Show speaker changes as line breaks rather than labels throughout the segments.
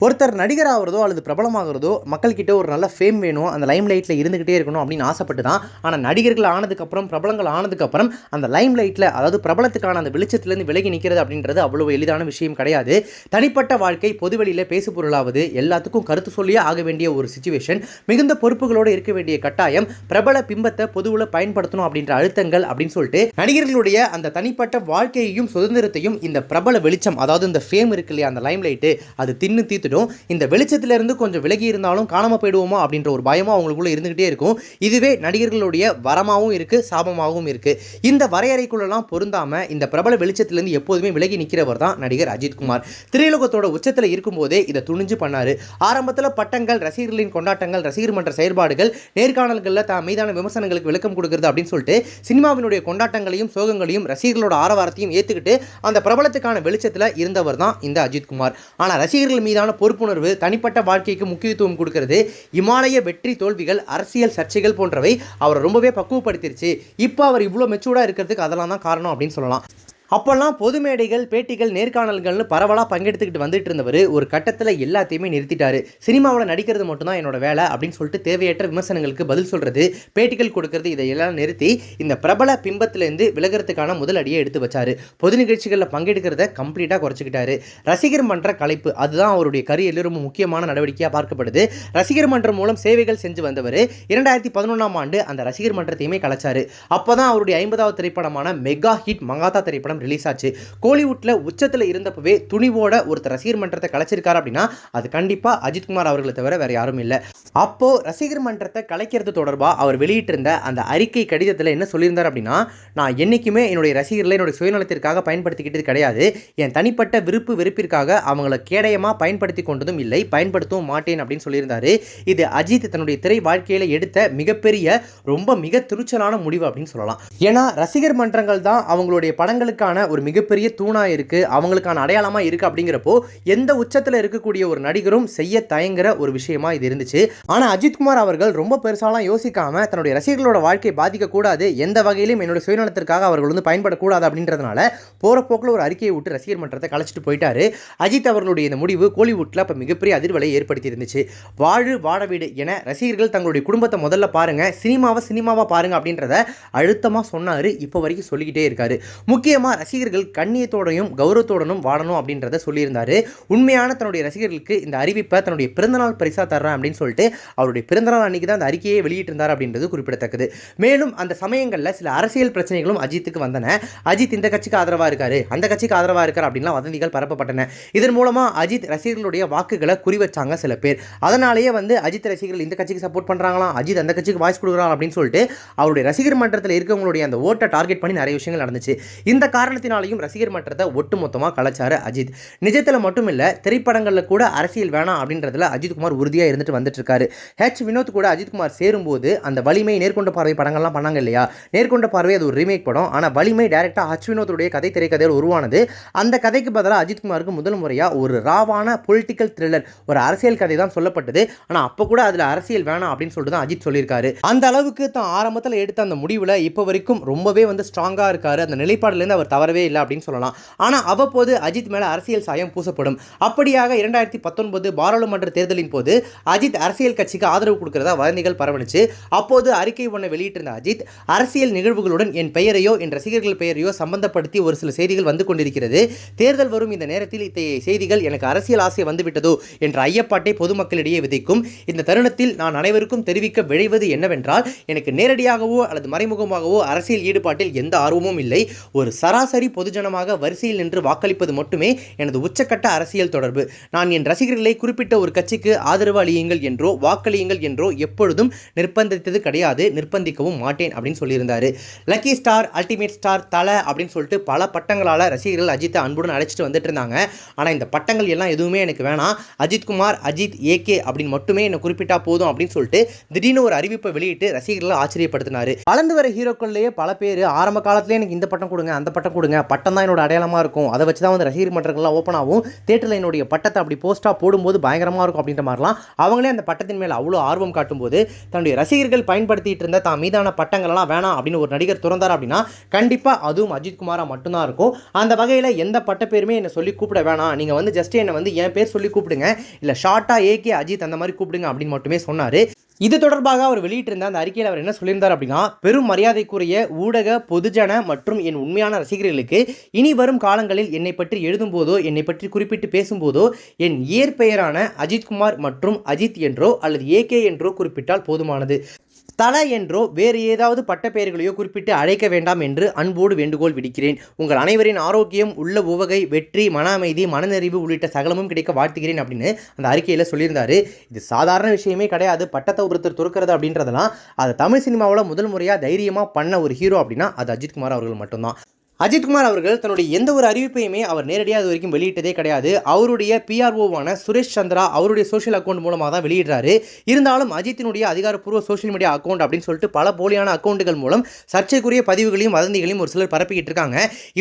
ஒருத்தர் நடிகர் ஆகிறதோ அல்லது பிரபலமாகிறதோ மக்கள்கிட்ட ஒரு நல்ல ஃபேம் வேணும், அந்த லைம் லைட்டில் இருந்துகிட்டே இருக்கணும் அப்படின்னு ஆசைப்பட்டு தான். ஆனால் நடிகர்கள் ஆனதுக்கப்புறம், பிரபலங்கள் ஆனதுக்கப்புறம் அந்த லைம் லைட்டில், அதாவது பிரபலத்துக்கான அந்த வெளிச்சத்துலேருந்து விலகி நிற்கிறது அப்படின்றது அவ்வளோ எளிதான விஷயம் கிடையாது. தனிப்பட்ட வாழ்க்கை பொதுவெளியில் பேசு பொருளாவது, எல்லாத்துக்கும் கருத்து சொல்லியே ஆக வேண்டிய ஒரு சிச்சுவேஷன், மிகுந்த பொறுப்புகளோடு இருக்க வேண்டிய கட்டாயம், பிரபல பிம்பத்தை பொதுவில் பயன்படுத்தணும் அப்படின்ற அழுத்தங்கள் அப்படின்னு சொல்லிட்டு நடிகர்களுடைய அந்த தனிப்பட்ட வாழ்க்கையையும் சுதந்திரத்தையும் இந்த பிரபல வெளிச்சம், அதாவது இந்த ஃபேம் இருக்கு இல்லையா, அந்த லைம் லைட்டு அது தின்னு தீர்த்து இந்த வெளிச்சத்திலிருந்து கொஞ்சம் விலகி இருந்தாலும் காணாம போயிடுவோமா அப்படின்ற ஒரு பயமா அவங்களுக்குள்ள இருந்துகிட்டே இருக்கும். இதுவே நடிகர்களுடைய வரமாகவும் இருக்கு, சாபமாகவும் இருக்கு. இந்த வரையறைக்குள்ளெல்லாம் பொருந்தாம இந்த பிரபல வெளிச்சத்திலிருந்து எப்போதுமே விலகி நிற்கிறவர் தான் நடிகர் அஜித்குமார். திரையுலகத்தோட உச்சத்தில் இருக்கும்போதே இதை துணிஞ்சு பண்ணாரு. ஆரம்பத்தில் பட்டங்கள், ரசிகர்களின் கொண்டாட்டங்கள், ரசிகர் மன்ற செயல்பாடுகள், நேர்காணல்களில் தான் மீதான விமர்சனங்களுக்கு விளக்கம் கொடுக்கிறது அப்படின்னு சொல்லிட்டு சினிமாவினுடைய கொண்டாட்டங்களையும் சோகங்களையும் ரசிகர்களோட ஆரவாரத்தையும் ஏற்றுக்கிட்டு அந்த பிரபலத்துக்கான வெளிச்சத்தில் இருந்தவர் தான் இந்த அஜித்குமார். ஆனால் ரசிகர்கள் மீதான பொறுப்புணர்வு, தனிப்பட்ட வாழ்க்கைக்கு முக்கியத்துவம் கொடுக்கிறது, இமாலய வெற்றி தோல்விகள், அரசியல் சர்ச்சைகள் போன்றவை அவரை ரொம்பவே பக்குவப்படுத்திருச்சு. இப்போ அவர் இவ்வளோ மெச்சூர்டாக இருக்கிறதுக்கு அதெல்லாம் தான் காரணம் அப்படின்னு சொல்லலாம். அப்போல்லாம் பொது மேடைகள், பேட்டிகள், நேர்காணல்கள்னு பரவலாக பங்கெடுத்துக்கிட்டு வந்துட்டு இருந்தவர் ஒரு கட்டத்தில் எல்லாத்தையுமே நிறுத்திட்டாரு. சினிமாவில் நடிக்கிறது மட்டும்தான் என்னோட வேலை அப்படின்னு சொல்லிட்டு தேவையற்ற விமர்சனங்களுக்கு பதில் சொல்கிறது, பேட்டிகள் கொடுக்கறது, இதையெல்லாம் நிறுத்தி இந்த பிரபல பிம்பத்திலேருந்து விலகிறதுக்கான முதல் அடியை எடுத்து வச்சாரு. பொது நிகழ்ச்சிகளில் பங்கெடுக்கிறத கம்ப்ளீட்டாக குறைச்சிக்கிட்டாரு. ரசிகர் மன்ற கலைப்பு, அதுதான் அவருடைய கரியரில் ரொம்ப முக்கியமான நடவடிக்கையாக பார்க்கப்படுது. ரசிகர் மன்றம் மூலம் சேவைகள் செஞ்சு வந்தவர் 2011ஆம் ஆண்டு அந்த ரசிகர் மன்றத்தையுமே கலைச்சாரு. அப்போ தான் அவருடைய 50வது திரைப்படமான மெகா ஹிட் மங்காத்தா திரைப்படம் ரிலீஸ் ஆச்சு. கோலிவுட்ல உச்சத்துல இருந்தப்பவே துணிவோட ஒருத்தர் ரசிகர் மன்றத்தை கலைச்சிருக்காரு அப்படின்னா அது கண்டிப்பா அஜித்குமார் அவர்களை தவிர வேற யாரும் இல்லை. அப்போ ரசிகர் மன்றத்தை கலைக்கிறது தொடர்பா அவர் வெளியிட்டிருந்த அந்த அறிக்கை கடிதத்தில் என்ன சொல்லியிருந்தார் அப்படின்னா, நான் என்னைக்குமே என்னுடைய ரசிகர்களை என்னுடைய சுயநலத்திற்காக பயன்படுத்திக்கிட்டது கிடையாது, என் தனிப்பட்ட விருப்பு வெறுப்பிற்காக அவங்களை கேடயமா பயன்படுத்தி கொண்டதும் இல்லை, பயன்படுத்தவும் மாட்டேன் அப்படின்னு சொல்லியிருந்தாரு. இது அஜித் தன்னுடைய திரை வாழ்க்கையில எடுத்த மிகப்பெரிய, மிக துணிச்சலான முடிவு அப்படின்னு சொல்லலாம். ஏன்னா ரசிகர் மன்றங்கள் தான் அவங்களுடைய படங்களுக்கான ஒரு மிகப்பெரிய தூணா இருக்கு, அவங்களுக்கான அடையாளமா இருக்கு. அப்படிங்கிறப்போ எந்த உச்சத்தில் இருக்கக்கூடிய ஒரு நடிகரும் செய்ய தயங்குற ஒரு விஷயமா இது இருந்துச்சு. ஆனா அஜித்குமார் அவர்கள் ரொம்ப பெருசாலாம் யோசிக்காம தன்னுடைய ரசிகர்களோட வாழ்க்கை பாதிக்க கூடாது, எந்த வகையிலும் என்னோட சுயநலத்திற்காக அவர்கள் பயன்படக்கூடாது அப்படின்றதுனால போற போக்கில் ஒரு அறிக்கையை விட்டு ரசிகர் மன்றத்தை கலைச்சிட்டு போயிட்டாரு. அஜித் அவர்களுடைய இந்த முடிவு கோலிவுட்ல இப்ப மிகப்பெரிய அதிர்வலை ஏற்படுத்தி இருந்துச்சு. வாழு வாழ வீடு என ரசிகர்கள் தங்களுடைய குடும்பத்தை முதல்ல பாருங்க, சினிமாவா பாருங்க அப்படின்றத அழுத்தமா சொன்னாரு. இப்போ வரைக்கும் சொல்லிக்கிட்டே இருக்காரு. முக்கியமா ரசிகர்கள் கண்ணியத்தோடையும் கௌரவத்தோடனும் வாழணும் அப்படின்றத சொல்லியிருந்தாரு. உண்மையான தன்னுடைய ரசிகர்களுக்கு இந்த அறிவிப்பை தன்னுடைய பிறந்தநாள் பரிசா தர்றேன் அப்படின்னு சொல்லிட்டு அவருடைய பிறந்தநாள் அன்னைக்கு தான் அந்த அறிக்கையை வெளியிட்டிருந்தார் அப்படின்றது குறிப்பிடத்தக்கது. மேலும் அந்த சமயங்களில் சில அரசியல் பிரச்சனைகளும் அஜித்துக்கு வந்தன. அஜித் இந்த கட்சிக்கு ஆதரவா இருக்காரு, அந்த கட்சிக்கு ஆதரவா இருக்காரு அப்படின்லாம் வதந்திகள் பரப்பப்பட்டன. இதன் மூலமா அஜித் ரசிகர்களுடைய வாக்குகளை குறி வச்சாங்க சில பேர். அதனாலேயே அஜித் ரசிகர்கள் இந்த கட்சிக்கு சப்போர்ட் பண்றாங்களாம், அஜித் அந்த கட்சிக்கு வாய்ஸ் கொடுக்குறாங்க அப்படின்னு சொல்லிட்டு அவருடைய ரசிகர் மன்றத்தில் இருக்கவங்களுடைய அந்த ஓட்டை டார்கெட் பண்ணி நிறைய விஷயங்கள் நடந்துச்சு. இந்த காரணத்தினாலையும் ரசிகர் மன்றத்தை ஒட்டுமொத்தமாக கலைச்சாரு அஜித். நிஜத்தில் மட்டும் இல்லை, திரைப்படங்களில் கூட அரசியல் வேணாம் அப்படின்றதுல அஜித்குமார் உறுதியாக இருந்துட்டு வந்துட்டு இருக்காரு. வினோத் கூட அஜித்குமார் சேரும்போது அந்த வலிமை, நேர்கொண்ட பார்வை படங்கள்லாம் பண்ணாங்க இல்லையா, நேர்கொண்ட பார்வை அது ஒரு ரீமேக் படம். ஆனால் வலிமை டைரக்டாக வினோத்துடைய கதை திரைக்கதையில் உருவானது. அந்த கதைக்கு பதிலாக அஜித்குமாருக்கு முதல் முறையாக ஒரு ராவான பொலிட்டிக்கல் த்ரில்லர், ஒரு அரசியல் கதை தான் சொல்லப்பட்டது. ஆனால் அப்போ கூட அதில் அரசியல் வேணாம் அப்படின்னு சொல்லிட்டு தான் அஜித் சொல்லியிருக்காரு. அந்த அளவுக்கு தான் ஆரம்பத்தில் எடுத்த அந்த முடிவில் இப்போ வரைக்கும் ரொம்பவே ஸ்ட்ராங்காக இருக்காரு. அந்த நிலைப்பாடுலேருந்து அவர் தவறவே இல்லை அப்படின்னு சொல்லலாம். ஆனால் அவ்வப்போது அஜித் மேலே அரசியல் சாயம் பூசப்படும். அப்படியாக 2019 பாராளுமன்ற தேர்தலின் போது அஜித் அரசியல் கட்சிக்கு ஆதரவு கொடுக்கிறதா வதந்திகள் பரவணுச்சு. அப்போது அறிக்கை ஒன்றை வெளியிட்டிருந்த அஜித், அரசியல் நிகழ்வுகளுடன் என் பெயரையோ என் ரசிகர்கள் பெயரையோ சம்பந்தப்படுத்தி ஒரு சில செய்திகள் வந்து கொண்டிருக்கிறது. தேர்தல் வரும் இந்த நேரத்தில் இத்தகைய செய்திகள் எனக்கு அரசியல் ஆசை வந்துவிட்டதோ என்ற ஐயப்பாட்டை பொதுமக்களிடையே விதைக்கும். இந்த தருணத்தில் நான் அனைவருக்கும் தெரிவிக்க விழைவது என்னவென்றால், எனக்கு நேரடியாகவோ அல்லது மறைமுகமாகவோ அரசியல் ஈடுபாட்டில் எந்த ஆர்வமும் இல்லை. ஒரு சராசரி பொதுஜனமாக வரிசையில் நின்று வாக்களிப்பது மட்டுமே எனது உச்சக்கட்ட அரசியல் தொடர்பு. நான் என் ரசிகர்களை குறிப்பிட்ட ஒரு கட்சிக்கு ஆதரவு அளியுங்கள் என்றோ வாக்களியுங்கள் என்றோ எப்பொழுதும் நிர்பந்தித்தது கிடையாது, நிர்பந்திக்கவும் மாட்டேன் அப்படின்னு சொல்லியிருந்தாரு. லக்கி ஸ்டார், அல்டிமேட் ஸ்டார், தலை அப்படின்னு சொல்லிட்டு பல பட்டங்களால் ரசிகர்கள் அஜித்தை அன்புடன் அழைச்சிட்டு வந்துட்டு இருந்தாங்க. ஆனால் இந்த பட்டங்கள் எல்லாம் எதுவுமே எனக்கு வேணாம், அஜித்குமார், அஜித் ஏகே அப்படின்னு மட்டுமே என்னை குறிப்பிட்டா போதும் அப்படின்னு சொல்லிட்டு திடீர்னு ஒரு அறிவிப்பை வெளியிட்டு ரசிகர்களை ஆச்சரியப்படுத்தினார். வளர்ந்து வர ஹீரோக்கள்லேயே பல பேர் ஆரம்ப காலத்திலே எனக்கு இந்த பட்டம் கொடுங்க, அந்த பட்டம் பட்டம் கொடுங்க, பட்டம் தான் என்னோட அடையாளமாக இருக்கும், அதை வச்சு தான் வந்து ரசிகர் மன்றங்கள்லாம் ஓப்பன் ஆகும், தேட்டரில் என்னுடைய பட்டத்தை அப்படி போஸ்ட்டாக போடும்போது பயங்கரமாக இருக்கும் அப்படின்ற மாதிரிலாம் அவங்களே அந்த பட்டத்தின் மேலே அவ்வளோ ஆர்வம் காட்டும்போது தன்னுடைய ரசிகர்கள் பயன்படுத்திட்டு இருந்த தான் மீதான பட்டங்கள்லாம் வேணாம் அப்படின்னு ஒரு நடிகர் துறந்தார் அப்படின்னா கண்டிப்பாக அதுவும் அஜித் குமாரா மட்டும்தான் இருக்கும். அந்த வகையில் எந்த பட்ட பேருமே என்னை சொல்லி கூப்பிட வேணாம், நீங்கள் வந்து ஜஸ்ட் என்னை வந்து என் பேர் சொல்லி கூப்பிடுங்க, இல்லை ஷார்ட்டாக ஏகே அஜித் அந்த மாதிரி கூப்பிடுங்க அப்படின்னு மட்டுமே சொன்னார். இது தொடர்பாக அவர் வெளியிட்டிருந்த அந்த அறிக்கையில் அவர் என்ன சொல்லியிருந்தார் அப்படின்னா, பெரும் மரியாதைக்குரிய ஊடக பொதுஜன மற்றும் என் உண்மையான ரசிகர்களுக்கு இனி வரும் காலங்களில் என்னை பற்றி எழுதும்போதோ என்னை பற்றி குறிப்பிட்டு பேசும்போதோ என் இயற்பெயரான அஜித்குமார் மற்றும் அஜித் என்றோ அல்லது ஏகே என்றோ குறிப்பிட்டால் போதுமானது. தல என்றோ வேறு ஏதாவது பட்டப்பெயர்களையோ குறிப்பிட்டு அழைக்க வேண்டாம் என்று அன்போடு வேண்டுகோள் விடுக்கிறேன். உங்கள் அனைவரின் ஆரோக்கியம், உள்ள உவகை, வெற்றி, மன அமைதி, மனநிறைவு உள்ளிட்ட சகலமும் கிடைக்க வாழ்த்துகிறேன் அப்படின்னு அந்த அறிக்கையில் சொல்லியிருந்தார். இது சாதாரண விஷயமே கிடையாது. பட்டத்தை ஒருத்தர் துறக்கிறது அப்படின்றதெல்லாம் அது தமிழ் சினிமாவில் முதல் முறையாக தைரியமாக பண்ண ஒரு ஹீரோ அப்படின்னா அது அஜித்குமார் அவர்கள் மட்டும்தான். அஜித்குமார் அவர்கள் தன்னுடைய எந்த ஒரு அறிவிப்பையுமே அவர் நேரடியாக அது வரைக்கும் வெளியிட்டதே கிடையாது. அவருடைய பிஆர்ஓவான சுரேஷ் சந்திரா அவருடைய சோஷியல் அக்கௌண்ட் மூலமாக தான் வெளியிடுறாரு. இருந்தாலும் அஜித்தினுடைய அதிகாரப்பூர்வ சோஷியல் மீடியா அக்கௌண்ட் அப்படின்னு சொல்லிட்டு பல போலியான அக்கௌண்ட்டுகள் மூலம் சர்ச்சைக்குரிய பதிவுகளையும் வதந்திகளையும் ஒரு சிலர் பரப்பிக்கிட்டு இருக்காங்க.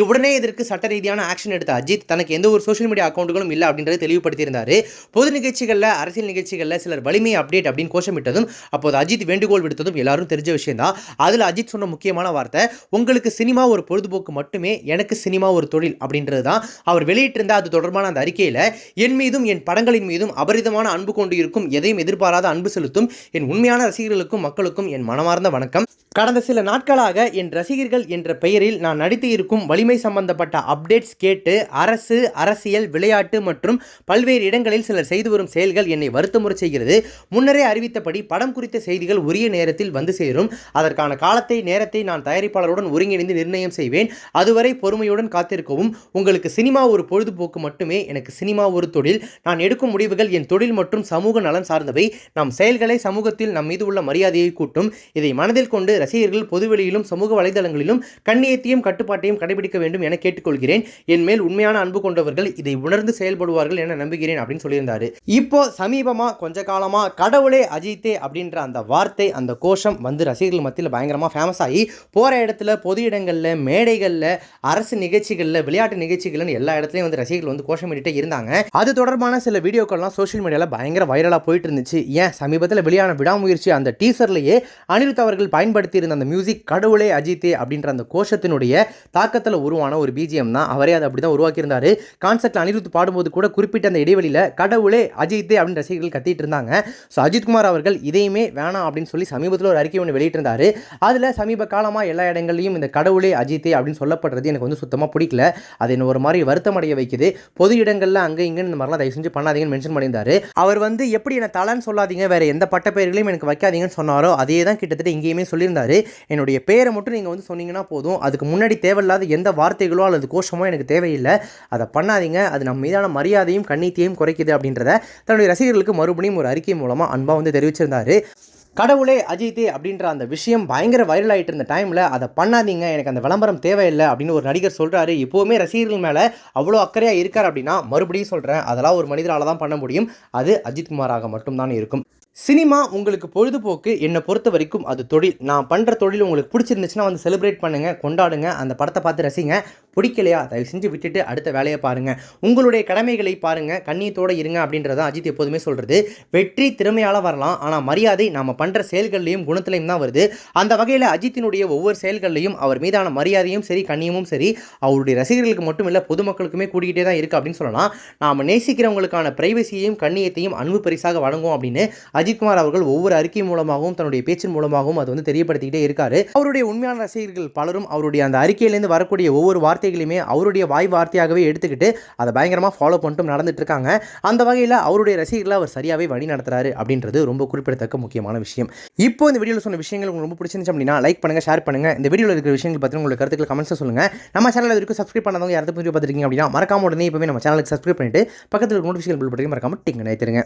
உடனே இதற்கு சட்ட ரீதியான ஆக்ஷன் எடுத்த அஜித் தனக்கு எந்த ஒரு சோஷியல் மீடியா அக்கௌண்ட்டுகளும் இல்லை அப்படின்றத தெளிவுபடுத்தியிருந்தார். பொது நிகழ்ச்சிகளில், அரசியல் நிகழ்ச்சிகளில் சிலர் வலிமை அப்டேட் அப்படின்னு கோஷமிட்டதும் அப்போது அஜித் வேண்டுகோள் விடுத்ததும் எல்லாரும் தெரிஞ்ச விஷயம் தான். அதில் அஜித் சொன்ன முக்கியமான வார்த்தை, உங்களுக்கு சினிமா ஒரு பொழுதுபோக்கு மட்டுமே, எனக்கு சினிமா ஒரு தொழில் அப்படின்றது தான். அவர் வெளியிட்டிருந்த அது தொடர்பான அந்த அறிக்கையில், என் மீதும் என் படங்களின் மீதும் அபரிதமான அன்பு கொண்டு இருக்கும், எதையும் எதிர்பாராத அன்பு செலுத்தும் என் உண்மையான ரசிகர்களுக்கும் மக்களுக்கும் என் மனமார்ந்த வணக்கம். கடந்த சில நாட்களாக என் ரசிகர்கள் என்ற பெயரில் நான் நடித்து இருக்கும் வலிமை சம்பந்தப்பட்ட அப்டேட்ஸ் கேட்டு அரசு, அரசியல், விளையாட்டு மற்றும் பல்வேறு இடங்களில் சிலர் செய்து வரும் செயல்கள் என்னை வருத்தமுறை செய்கிறது. முன்னரே அறிவித்தபடி படம் குறித்த செய்திகள் உரிய நேரத்தில் வந்து சேரும். அதற்கான காலத்தை, நேரத்தை நான் தயாரிப்பாளருடன் ஒருங்கிணைந்து நிர்ணயம் செய்வேன். அதுவரை பொறுமையுடன் காத்திருக்கவும். உங்களுக்கு சினிமா ஒரு பொழுதுபோக்கு மட்டுமே, எனக்கு சினிமா ஒரு தொழில். நான் எடுக்கும் முடிவுகள் என் தொழில் மற்றும் சமூக நலன் சார்ந்தவை. நம் செயல்களை சமூகத்தில் நம் மீது உள்ள மரியாதையை கூட்டும். இதை மனதில் கொண்டு ரசிகர்கள் பொதுவெளியிலும் சமூக வலைதளங்களிலும் கண்ணியத்தையும் கட்டுப்பாட்டையும் கடைபிடிக்க வேண்டும் என கேட்டுக்கொள்கிறேன். என் மேல் உண்மையான அன்பு கொண்டவர்கள் இதை உணர்ந்து செயல்படுவார்கள் என நம்புகிறேன் அப்படின்னு சொல்லியிருந்தாரு. இப்போ சமீபமா கொஞ்ச காலமா கடவுளே அஜித்தே அப்படின்ற அந்த வார்த்தை, அந்த கோஷம் வந்து ரசிகர்கள் மத்தியில் பயங்கரமா ஃபேமஸ் ஆகி போற இடத்துல, பொது இடங்கள்ல, மேடைகள்ல, அரசு நிகழ்ச்சிகளில், விளையாட்டு நிகழ்ச்சிகள்னு எல்லா இடத்துலையும் வந்து ரசிகர்கள் வந்து கோஷமிட்டே இருந்தாங்க. அது தொடர்பான சில வீடியோக்கள்லாம் சோஷியல் மீடியாவில் பயங்கர வைரலாக போயிட்டு இருந்துச்சு. ஏன் சமீபத்தில் வெளியான விடாமுயற்சி அந்த டீசர்லேயே அனிருத் அவர்கள் பயன்படுத்தி இருந்த அந்த மியூசிக் கடவுளே அஜித்தே அப்படின்ற அந்த கோஷத்தினுடைய தாக்கத்தில் உருவான ஒரு பிஜிஎம் தான். அவரே அதை அப்படி தான் உருவாக்கியிருந்தாரு. கான்செப்ட் அனிருத் பாடும்போது கூட குறிப்பிட்ட அந்த இடைவெளியில் கடவுளே அஜித்தே அப்படின்னு ரசிகர்கள் கத்திட்டு இருந்தாங்க. ஸோ அஜித்குமார் அவர்கள் இதையுமே வேணாம் அப்படின்னு சொல்லி சமீபத்தில் ஒரு அறிக்கை ஒன்று வெளியிட்டிருந்தாரு. அதில் சமீப காலமாக எல்லா இடங்கள்லையும் இந்த கடவுளே அஜித்தே அப்படின்னு சொல்லப்படுறது எனக்கு வந்து சுத்தமாக பிடிக்கல. அது என்ன ஒரு மாதிரி வருத்தம் அடைய வைக்குது. பொது இடங்களில் அங்கே இங்கன்னு இந்த மாதிரிலாம் தயவு செஞ்சு பண்ணாதீங்கன்னு மென்ஷன் பண்ணியிருந்தாரு. அவர் வந்து எப்படி என்ன தலன்னு சொல்லாதீங்க, வேற எந்த பட்ட பெயர்களையும் எனக்கு வைக்காதீங்கன்னு சொன்னாரோ அதே தான் கிட்டத்தட்ட இங்கேயுமே சொல்லியிருந்தாரு. என்னுடைய பேரை மட்டும் நீங்கள் வந்து சொன்னீங்கன்னா போதும், அதுக்கு முன்னாடி தேவையில்லாத எந்த வார்த்தைகளோ அல்லது கோஷமோ எனக்கு தேவையில்லை, அதை பண்ணாதீங்க, அது நம்ம மீதான மரியாதையும் கண்ணியத்தையும் குறைக்குது அப்படின்றத தன்னுடைய ரசிகர்களுக்கு மறுபடியும் ஒரு அறிக்கை மூலமாக அன்பாக வந்து தெரிவிச்சிருந்தாரு. கடவுளே அஜித்தே அப்படின்ற அந்த விஷயம் பயங்கர வைரல் ஆகிட்டு இருந்த டைமில் அதை பண்ணாதீங்க, எனக்கு அந்த விளம்பரம் தேவையில்லை அப்படின்னு ஒரு நடிகர் சொல்கிறாரு. இப்போவுமே ரசிகர்கள் மேலே அவ்வளோ அக்கறையாக இருக்கார் அப்படின்னா மறுபடியும் சொல்கிறேன், அதெல்லாம் ஒரு மனிதரால் தான் பண்ண முடியும். அது அஜித்குமாராக மட்டும்தான் இருக்கும். சினிமா உங்களுக்கு பொழுதுபோக்கு, என்னை பொறுத்த வரைக்கும் அது தொழில். நான் பண்ணுற தொழில் உங்களுக்கு பிடிச்சிருந்துச்சுன்னா வந்து செலிப்ரேட் பண்ணுங்கள், கொண்டாடுங்க, அந்த படத்தை பார்த்து ரசிங்க. பிடிக்கலையா தயவு செஞ்சு விட்டுட்டு அடுத்த வேலையை பாருங்கள், உங்களுடைய கடமைகளை பாருங்கள், கண்ணியத்தோடு இருங்க அப்படின்றத அஜித் எப்போதுமே சொல்கிறது. வெற்றி திறமையால் வரலாம், ஆனால் மரியாதை நாம் பண்ணுற செயல்கள்லையும் குணத்திலையும் தான் வருது. அந்த வகையில் அஜித்தினுடைய ஒவ்வொரு செயல்கள்லையும் அவர் மீதான மரியாதையும் சரி, கண்ணியமும் சரி, அவருடைய ரசிகர்களுக்கு மட்டும் இல்லை பொதுமக்களுக்குமே கூடிக்கிட்டே தான் இருக்குது அப்படின்னு சொல்லலாம். நாம் நேசிக்கிறவங்களுக்கான பிரைவசியையும் கண்ணியத்தையும் அன்பு பரிசாக வழங்கும் அப்படின்னு அஜித்குமார் அவர்கள் ஒவ்வொரு அறிக்கை மூலமாகவும் தன்னுடைய பேச்சின் மூலமாகவும் அது வந்து தெரியப்படுத்திக்கிட்டே இருக்காரு. அவருடைய உண்மையான ரசிகர்கள் பலரும் அவருடைய அந்த அறிக்கையிலேருந்து வரக்கூடிய ஒவ்வொரு வார்த்தைகளையுமே அவருடைய வாய் வார்த்தையாகவே எடுத்துக்கிட்டு அதை பயங்கரமாக ஃபாலோ பண்ணிட்டு நடந்துட்டு இருக்காங்க. அந்த வகையில் அவருடைய ரசிகர்களை அவர் சரியாகவே வழி நடத்துறாரு அப்படின்றது ரொம்ப குறிப்பிடத்தக்க முக்கியமான விஷயம். இப்போ இந்த வீடியோவில் சொன்ன விஷயங்கள் உங்களுக்கு ரொம்ப பிடிச்சிருந்துச்சு அப்படின்னா லைக் பண்ணுங்க, ஷேர் பண்ணுங்க. இந்த வீடியோவில் இருக்கிற விஷயங்கள் பற்றி உங்களுக்கு கருத்துக்கள் கமெண்ட்ஸ் சொல்லுங்க. நம்ம சேனல் வரைக்கும் சப்ஸ்கிரைப் பண்ணாதவங்க யாராவது வீடியோ பார்த்துருக்கீங்க அப்படின்னா மறக்காம உடனே இப்போவே நம்ம சேனலுக்கு சப்ஸ்கிரைப் பண்ணிட்டு பக்கத்தில் நோட்டிஃபிகேஷன் பில் பற்றி மறக்காம டிங் நினைத்துருங்க.